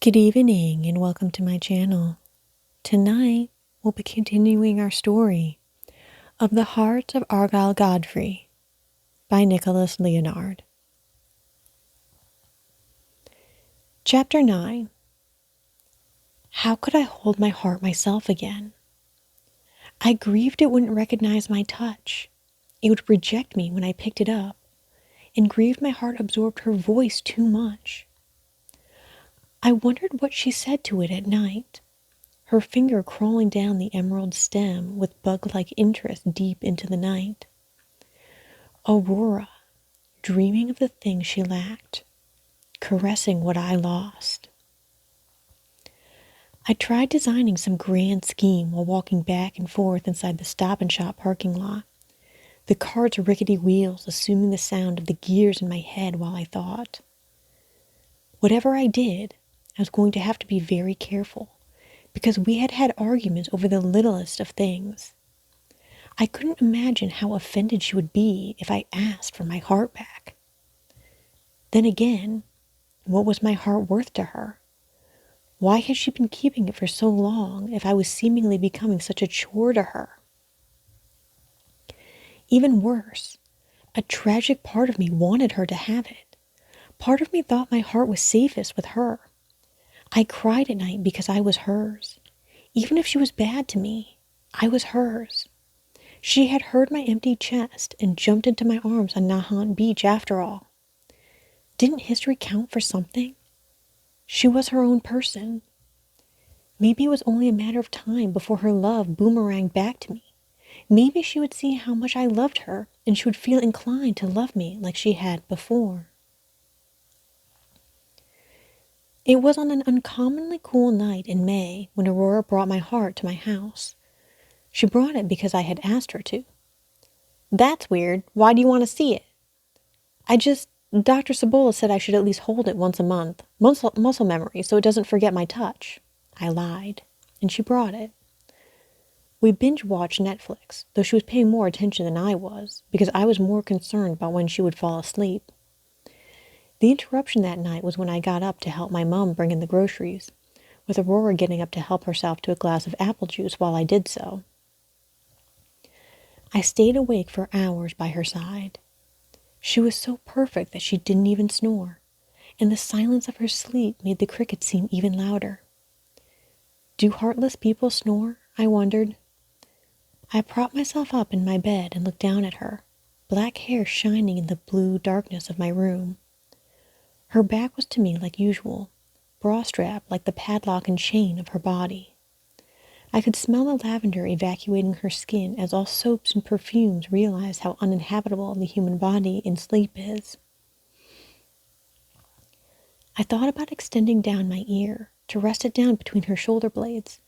Good evening and welcome to my channel. Tonight we'll be continuing our story of The Hearts of Argyle Godfrey by Nicholas Leonard. Chapter 9. How could I hold my heart myself again? I grieved it wouldn't recognize my touch. It would reject me when I picked it up, and grieved my heart absorbed her voice too much. I wondered what she said to it at night, her finger crawling down the emerald stem with bug-like interest deep into the night. Aurora, dreaming of the things she lacked, caressing what I lost. I tried designing some grand scheme while walking back and forth inside the Stop and Shop parking lot, the cart's rickety wheels assuming the sound of the gears in my head while I thought. Whatever I did, I was going to have to be very careful, because we had had arguments over the littlest of things. I couldn't imagine how offended she would be if I asked for my heart back. Then again, what was my heart worth to her? Why had she been keeping it for so long if I was seemingly becoming such a chore to her? Even worse, a tragic part of me wanted her to have it. Part of me thought my heart was safest with her. I cried at night because I was hers. Even if she was bad to me, I was hers. She had heard my empty chest and jumped into my arms on Nahant Beach after all. Didn't history count for something? She was her own person. Maybe it was only a matter of time before her love boomeranged back to me. Maybe she would see how much I loved her and she would feel inclined to love me like she had before. It was on an uncommonly cool night in May when Aurora brought my heart to my house. She brought it because I had asked her to. That's weird. Why do you want to see it? Dr. Cibola said I should at least hold it once a month. Muscle memory, so it doesn't forget my touch. I lied, and she brought it. We binge-watched Netflix, though she was paying more attention than I was, because I was more concerned about when she would fall asleep. The interruption that night was when I got up to help my mom bring in the groceries, with Aurora getting up to help herself to a glass of apple juice while I did so. I stayed awake for hours by her side. She was so perfect that she didn't even snore, and the silence of her sleep made the crickets seem even louder. Do heartless people snore? I wondered. I propped myself up in my bed and looked down at her, black hair shining in the blue darkness of my room. Her back was to me like usual, bra strap like the padlock and chain of her body. I could smell the lavender evacuating her skin as all soaps and perfumes realized how uninhabitable the human body in sleep is. I thought about extending down my ear to rest it down between her shoulder blades,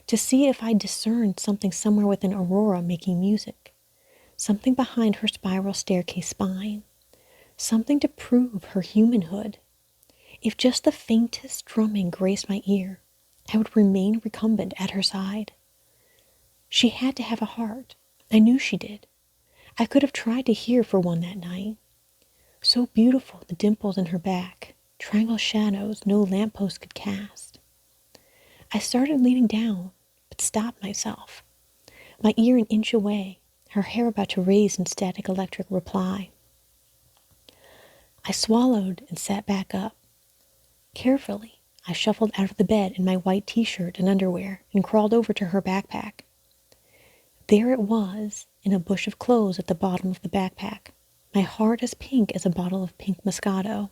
to see if I discerned something somewhere within Aurora making music, something behind her spiral staircase spine, something to prove her humanhood. If just the faintest drumming graced my ear, I would remain recumbent at her side. She had to have a heart. I knew she did. I could have tried to hear for one that night. So beautiful, the dimples in her back, triangle shadows no lamppost could cast. I started leaning down, but stopped myself, my ear an inch away, her hair about to raise in static electric reply. I swallowed and sat back up. Carefully, I shuffled out of the bed in my white t-shirt and underwear and crawled over to her backpack. There it was, in a bush of clothes at the bottom of the backpack, my heart as pink as a bottle of pink Moscato.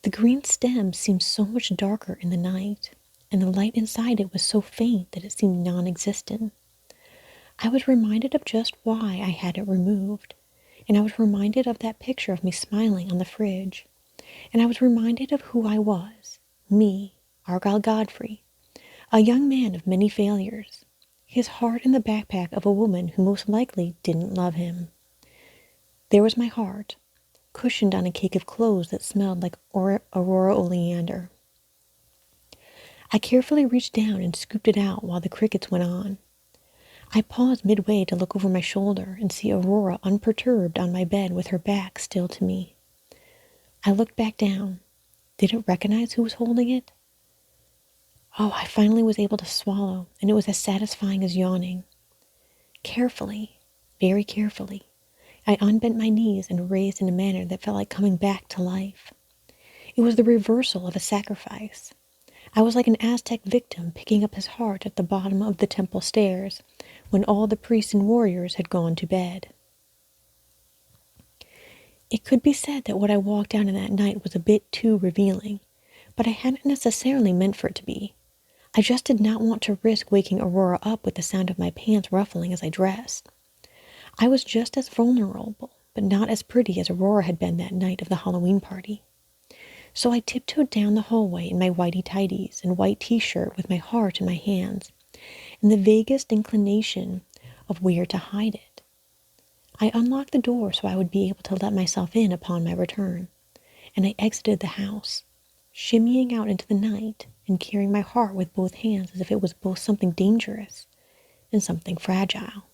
The green stem seemed so much darker in the night, and the light inside it was so faint that it seemed non-existent. I was reminded of just why I had it removed, and I was reminded of that picture of me smiling on the fridge, and I was reminded of who I was, me, Argyle Godfrey, a young man of many failures, his heart in the backpack of a woman who most likely didn't love him. There was my heart, cushioned on a cake of clothes that smelled like Aurora oleander. I carefully reached down and scooped it out while the crickets went on. I paused midway to look over my shoulder and see Aurora unperturbed on my bed with her back still to me. I looked back down. Did it recognize who was holding it? Oh, I finally was able to swallow, and it was as satisfying as yawning. Carefully, very carefully, I unbent my knees and raised in a manner that felt like coming back to life. It was the reversal of a sacrifice. I was like an Aztec victim picking up his heart at the bottom of the temple stairs when all the priests and warriors had gone to bed. It could be said that what I walked out in that night was a bit too revealing, but I hadn't necessarily meant for it to be. I just did not want to risk waking Aurora up with the sound of my pants ruffling as I dressed. I was just as vulnerable, but not as pretty as Aurora had been that night of the Halloween party. So I tiptoed down the hallway in my whitey-tighties and white t-shirt with my heart in my hands, and the vaguest inclination of where to hide it. I unlocked the door so I would be able to let myself in upon my return, and I exited the house, shimmying out into the night and carrying my heart with both hands as if it was both something dangerous and something fragile.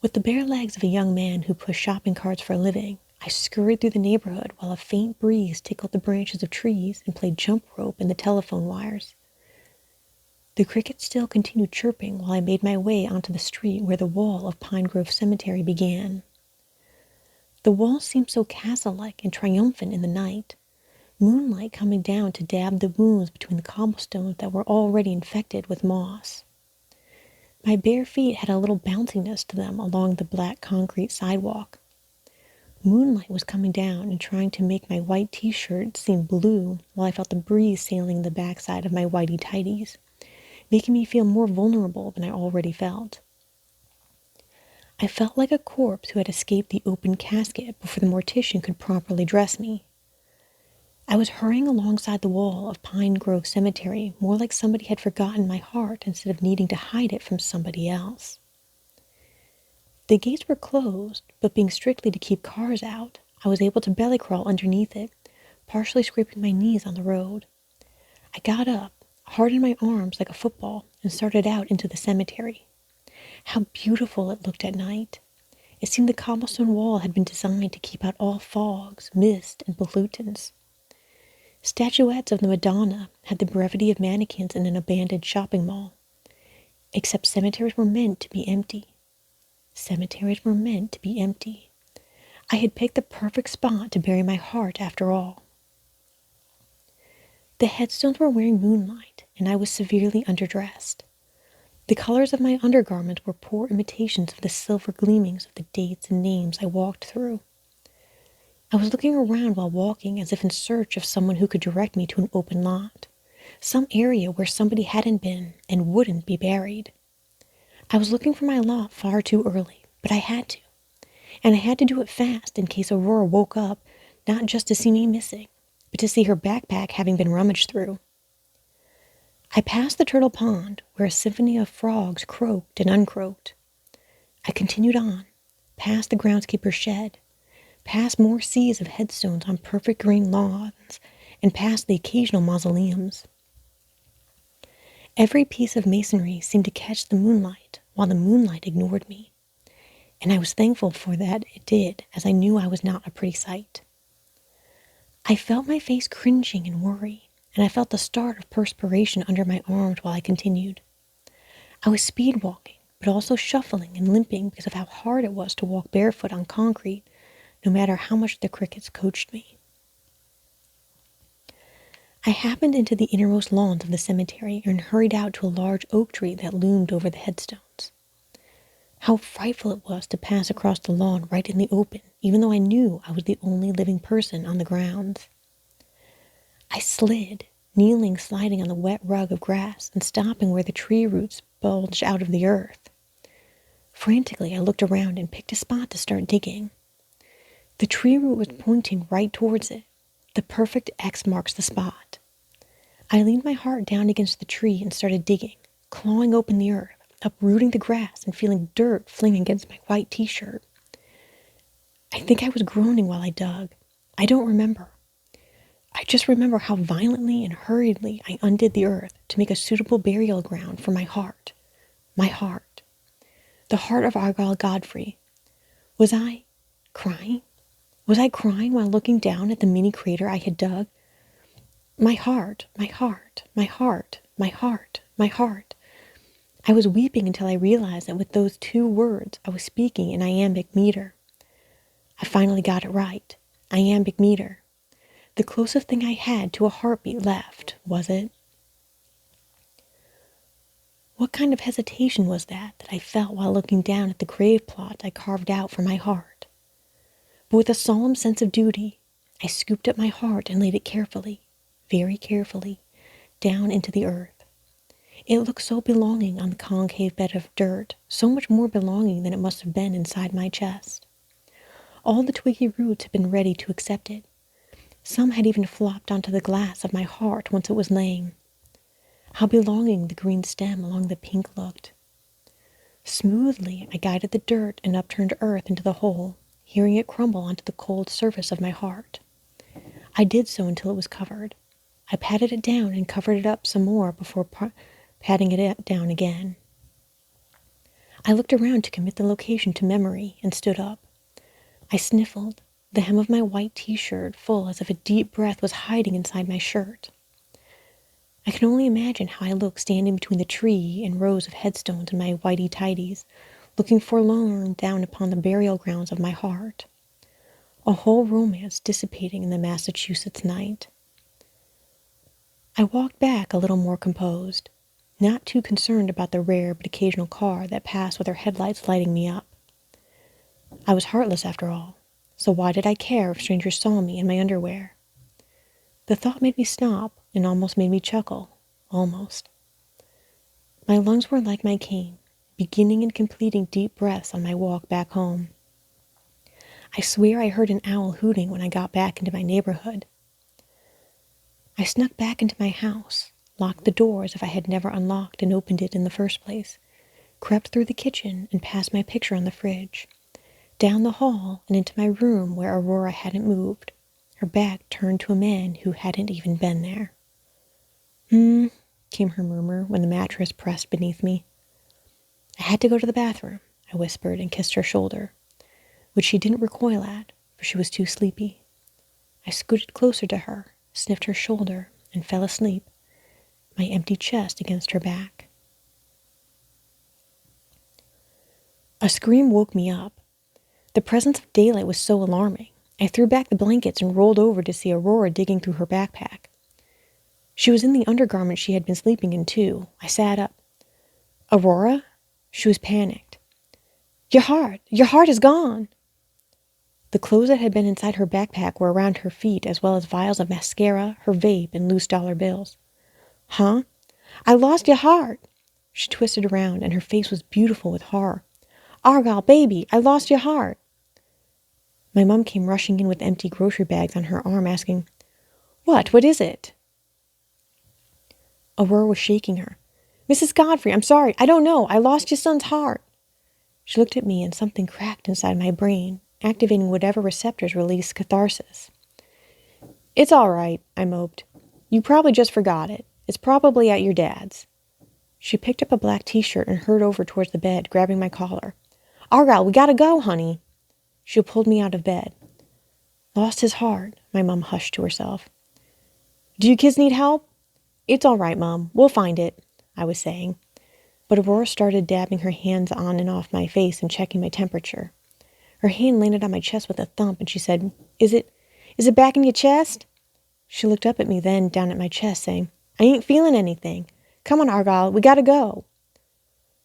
With the bare legs of a young man who pushed shopping carts for a living, I scurried through the neighborhood while a faint breeze tickled the branches of trees and played jump rope in the telephone wires. The crickets still continued chirping while I made my way onto the street where the wall of Pine Grove Cemetery began. The wall seemed so castle-like and triumphant in the night, moonlight coming down to dab the wounds between the cobblestones that were already infected with moss. My bare feet had a little bounciness to them along the black concrete sidewalk. Moonlight was coming down and trying to make my white t-shirt seem blue while I felt the breeze sailing the backside of my whitey-tighties, making me feel more vulnerable than I already felt. I felt like a corpse who had escaped the open casket before the mortician could properly dress me. I was hurrying alongside the wall of Pine Grove Cemetery more like somebody had forgotten my heart instead of needing to hide it from somebody else. The gates were closed, but being strictly to keep cars out, I was able to belly crawl underneath it, partially scraping my knees on the road. I got up, hard in my arms like a football, and started out into the cemetery. How beautiful it looked at night. It seemed the cobblestone wall had been designed to keep out all fogs, mist, and pollutants. Statuettes of the Madonna had the brevity of mannequins in an abandoned shopping mall. Except cemeteries were meant to be empty. Cemeteries were meant to be empty. I had picked the perfect spot to bury my heart after all. The headstones were wearing moonlight, and I was severely underdressed. The colors of my undergarments were poor imitations of the silver gleamings of the dates and names I walked through. I was looking around while walking as if in search of someone who could direct me to an open lot, some area where somebody hadn't been and wouldn't be buried. I was looking for my lot far too early, but I had to. And I had to do it fast in case Aurora woke up, not just to see me missing, but to see her backpack having been rummaged through. I passed the turtle pond, where a symphony of frogs croaked and uncroaked. I continued on, past the groundskeeper's shed, past more seas of headstones on perfect green lawns, and past the occasional mausoleums. Every piece of masonry seemed to catch the moonlight, while the moonlight ignored me. And I was thankful for that it did, as I knew I was not a pretty sight. I felt my face cringing in worry, and I felt the start of perspiration under my arms while I continued. I was speed walking, but also shuffling and limping because of how hard it was to walk barefoot on concrete, no matter how much the crickets coached me. I happened into the innermost lawns of the cemetery and hurried out to a large oak tree that loomed over the headstones. How frightful it was to pass across the lawn right in the open, even though I knew I was the only living person on the grounds. I slid, kneeling, sliding on the wet rug of grass and stopping where the tree roots bulged out of the earth. Frantically, I looked around and picked a spot to start digging. The tree root was pointing right towards it. The perfect X marks the spot. I leaned my heart down against the tree and started digging, clawing open the earth, uprooting the grass and feeling dirt fling against my white t-shirt. I think I was groaning while I dug. I don't remember. I just remember how violently and hurriedly I undid the earth to make a suitable burial ground for my heart. My heart. The heart of Argyle Godfrey. Was I crying? Was I crying while looking down at the mini crater I had dug? My heart, my heart, my heart, my heart, my heart. I was weeping until I realized that with those 2 words I was speaking in iambic meter. I finally got it right. Iambic meter. The closest thing I had to a heartbeat left, was it? What kind of hesitation was that I felt while looking down at the grave plot I carved out for my heart? But with a solemn sense of duty, I scooped up my heart and laid it carefully, very carefully, down into the earth. It looked so belonging on the concave bed of dirt, so much more belonging than it must have been inside my chest. All the twiggy roots had been ready to accept it. Some had even flopped onto the glass of my heart once it was laying. How belonging the green stem along the pink looked. Smoothly I guided the dirt and upturned earth into the hole, hearing it crumble onto the cold surface of my heart. I did so until it was covered. I patted it down and covered it up some more before patting it down again. I looked around to commit the location to memory and stood up. I sniffled, the hem of my white t-shirt full as if a deep breath was hiding inside my shirt. I can only imagine how I looked standing between the tree and rows of headstones in my whitey-tidies, looking forlorn down upon the burial grounds of my heart. A whole romance dissipating in the Massachusetts night. I walked back a little more composed, not too concerned about the rare but occasional car that passed with her headlights lighting me up. I was heartless after all, so why did I care if strangers saw me in my underwear? The thought made me stop and almost made me chuckle, almost. My lungs were like my cane, beginning and completing deep breaths on my walk back home. I swear I heard an owl hooting when I got back into my neighborhood. I snuck back into my house, locked the door as if I had never unlocked and opened it in the first place, crept through the kitchen and past my picture on the fridge, down the hall and into my room where Aurora hadn't moved, her back turned to a man who hadn't even been there. Came her murmur when the mattress pressed beneath me. I had to go to the bathroom, I whispered and kissed her shoulder, which she didn't recoil at, for she was too sleepy. I scooted closer to her, sniffed her shoulder, and fell asleep, my empty chest against her back. A scream woke me up. The presence of daylight was so alarming. I threw back the blankets and rolled over to see Aurora digging through her backpack. She was in the undergarment she had been sleeping in, too. I sat up. Aurora? She was panicked. Your heart is gone. The clothes that had been inside her backpack were around her feet, as well as vials of mascara, her vape, and loose dollar bills. Huh? I lost your heart. She twisted around, and her face was beautiful with horror. Argyle, baby, I lost your heart. My mom came rushing in with empty grocery bags on her arm, asking, What is it? Aurora was shaking her. Mrs. Godfrey, I'm sorry, I don't know, I lost your son's heart. She looked at me and something cracked inside my brain, activating whatever receptors released catharsis. It's all right, I moped. You probably just forgot it. It's probably at your dad's. She picked up a black t-shirt and hurried over towards the bed, grabbing my collar. Argyle, we gotta go, honey. She pulled me out of bed. Lost his heart, my mom hushed to herself. Do you kids need help? It's all right, Mom. We'll find it, I was saying. But Aurora started dabbing her hands on and off my face and checking my temperature. Her hand landed on my chest with a thump, and she said, Is it back in your chest? She looked up at me, then down at my chest, saying, I ain't feeling anything. Come on, Argyle, we gotta go.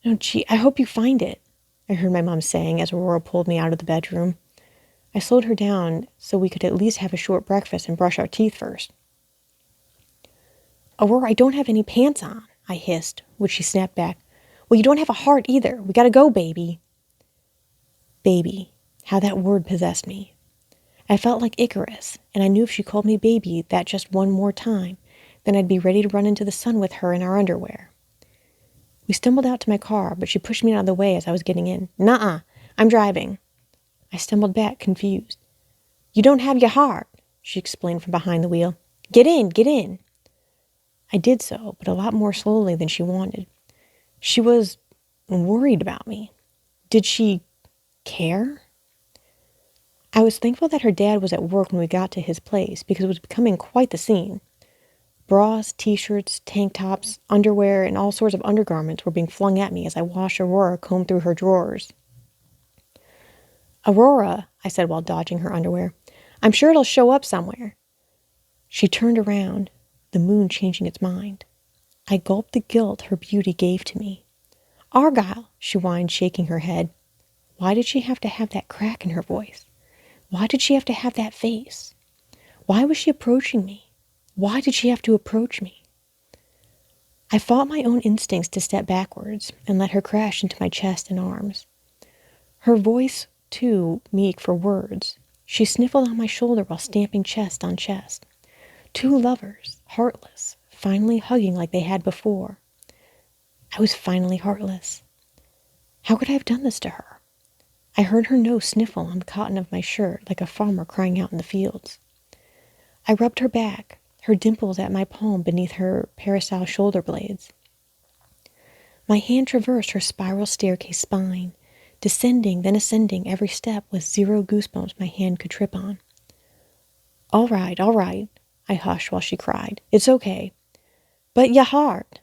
Oh, gee, I hope you find it, I heard my mom saying as Aurora pulled me out of the bedroom. I slowed her down so we could at least have a short breakfast and brush our teeth first. Aurora, I don't have any pants on, I hissed, which she snapped back. Well, you don't have a heart either. We gotta go, baby. Baby. How that word possessed me. I felt like Icarus, and I knew if she called me baby that just one more time, then I'd be ready to run into the sun with her in our underwear. We stumbled out to my car, but she pushed me out of the way as I was getting in. Nuh-uh, I'm driving. I stumbled back, confused. You don't have your heart, she explained from behind the wheel. Get in. I did so, but a lot more slowly than she wanted. She was worried about me. Did she care? I was thankful that her dad was at work when we got to his place, because it was becoming quite the scene. Bras, t-shirts, tank tops, underwear, and all sorts of undergarments were being flung at me as I watched Aurora comb through her drawers. "Aurora," I said while dodging her underwear, "I'm sure it'll show up somewhere." She turned around, the moon changing its mind. I gulped the guilt her beauty gave to me. "Argyle," she whined, shaking her head. Why did she have to have that crack in her voice? Why did she have to have that face? Why was she approaching me? Why did she have to approach me? I fought my own instincts to step backwards and let her crash into my chest and arms. Her voice, too meek for words, she sniffled on my shoulder while stamping chest on chest. Two lovers, heartless, finally hugging like they had before. I was finally heartless. How could I have done this to her? I heard her nose sniffle on the cotton of my shirt like a farmer crying out in the fields. I rubbed her back, her dimples at my palm beneath her parasol shoulder blades. My hand traversed her spiral staircase spine, descending then ascending every step with 0 goosebumps my hand could trip on. All right, I hushed while she cried. "It's okay. But your heart."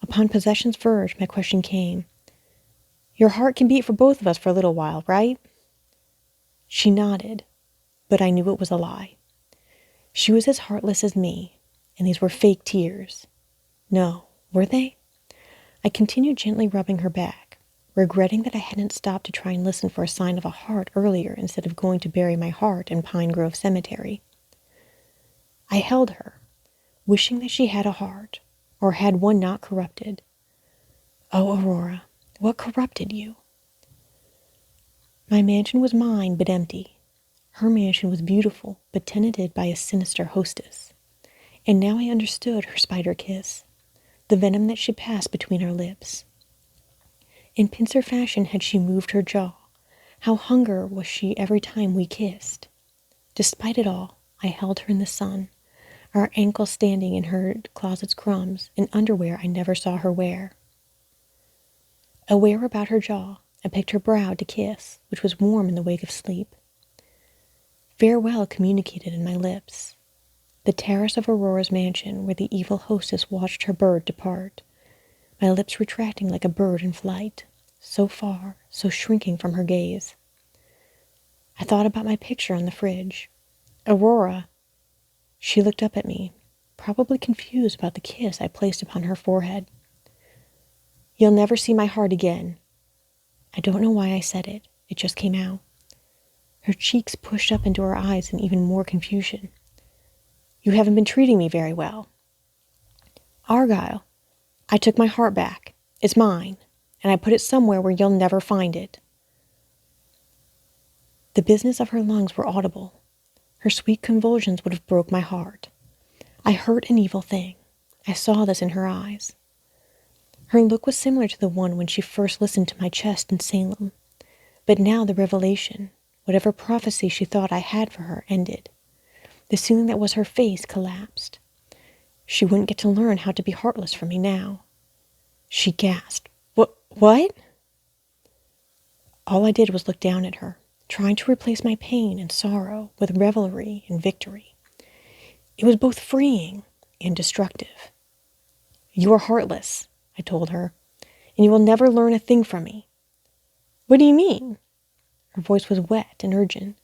Upon possession's verge, my question came. "Your heart can beat for both of us for a little while, right?" She nodded, but I knew it was a lie. She was as heartless as me, and these were fake tears. No, were they? I continued gently rubbing her back, regretting that I hadn't stopped to try and listen for a sign of a heart earlier instead of going to bury my heart in Pine Grove Cemetery. I held her, wishing that she had a heart, or had one not corrupted. Oh, Aurora, what corrupted you? My mansion was mine, but empty. Her mansion was beautiful, but tenanted by a sinister hostess. And now I understood her spider kiss, the venom that she passed between her lips. In pincer fashion had she moved her jaw. How hunger was she every time we kissed. Despite it all, I held her in the sun, our ankles standing in her closet's crumbs, in underwear I never saw her wear. Aware about her jaw, I picked her brow to kiss, which was warm in the wake of sleep. Farewell communicated in my lips. The terrace of Aurora's mansion, where the evil hostess watched her bird depart, my lips retracting like a bird in flight, so far, so shrinking from her gaze. I thought about my picture on the fridge. Aurora. She looked up at me, probably confused about the kiss I placed upon her forehead. "You'll never see my heart again." I don't know why I said it. It just came out. Her cheeks pushed up into her eyes in even more confusion. "You haven't been treating me very well." "Argyle, I took my heart back. It's mine, and I put it somewhere where you'll never find it." The business of her lungs were audible. Her sweet convulsions would have broke my heart. I heard an evil thing. I saw this in her eyes. Her look was similar to the one when she first listened to my chest in Salem. But now the revelation, whatever prophecy she thought I had for her, ended. The ceiling that was her face collapsed. She wouldn't get to learn how to be heartless from me now. She gasped. What? All I did was look down at her, trying to replace my pain and sorrow with revelry and victory. It was both freeing and destructive. "You are heartless," I told her, "and you will never learn a thing from me." "What do you mean?" Her voice was wet and urgent.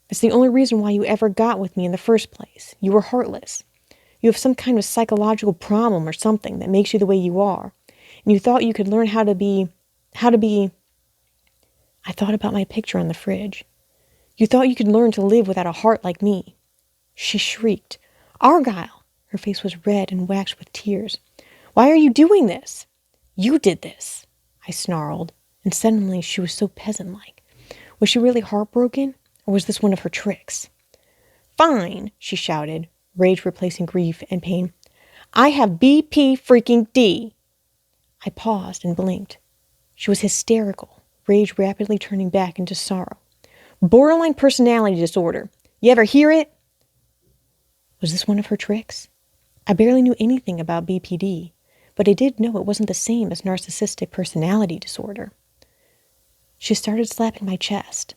"It's the only reason why you ever got with me in the first place. You were heartless. You have some kind of psychological problem or something that makes you the way you are. And you thought you could learn how to be... I thought about my picture on the fridge. "You thought you could learn to live without a heart like me." She shrieked. "Argyle!" Her face was red and waxed with tears. "Why are you doing this?" "You did this," I snarled, and suddenly she was so peasant-like. Was she really heartbroken, or was this one of her tricks? "Fine," she shouted, rage replacing grief and pain. "I have BP freaking D." I paused and blinked. She was hysterical, rage rapidly turning back into sorrow. "Borderline personality disorder. You ever hear it?" Was this one of her tricks? I barely knew anything about BPD, but I did know it wasn't the same as narcissistic personality disorder. She started slapping my chest,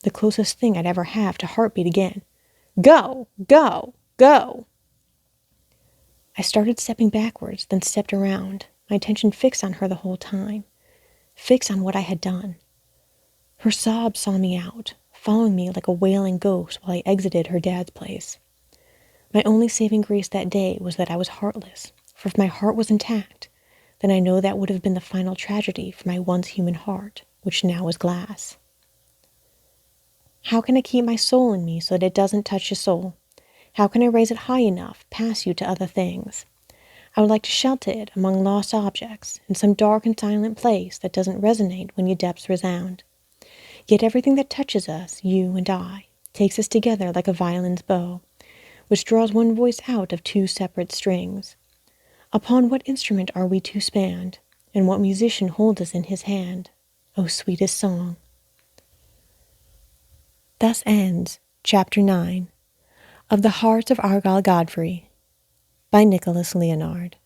the closest thing I'd ever have to heartbeat again. "Go, go, go." I started stepping backwards, then stepped around, my attention fixed on her the whole time, fixed on what I had done. Her sobs saw me out, following me like a wailing ghost while I exited her dad's place. My only saving grace that day was that I was heartless, for if my heart was intact, then I know that would have been the final tragedy for my once human heart, which now is glass. How can I keep my soul in me so that it doesn't touch your soul? How can I raise it high enough, past you to other things? I would like to shelter it among lost objects, in some dark and silent place that doesn't resonate when your depths resound. Yet everything that touches us, you and I, takes us together like a violin's bow, which draws one voice out of two separate strings. Upon what instrument are we to spanned, and what musician holds us in his hand? O sweetest song! Thus ends Chapter 9 of the Hearts of Argyle Godfrey by Nicholas Leonard.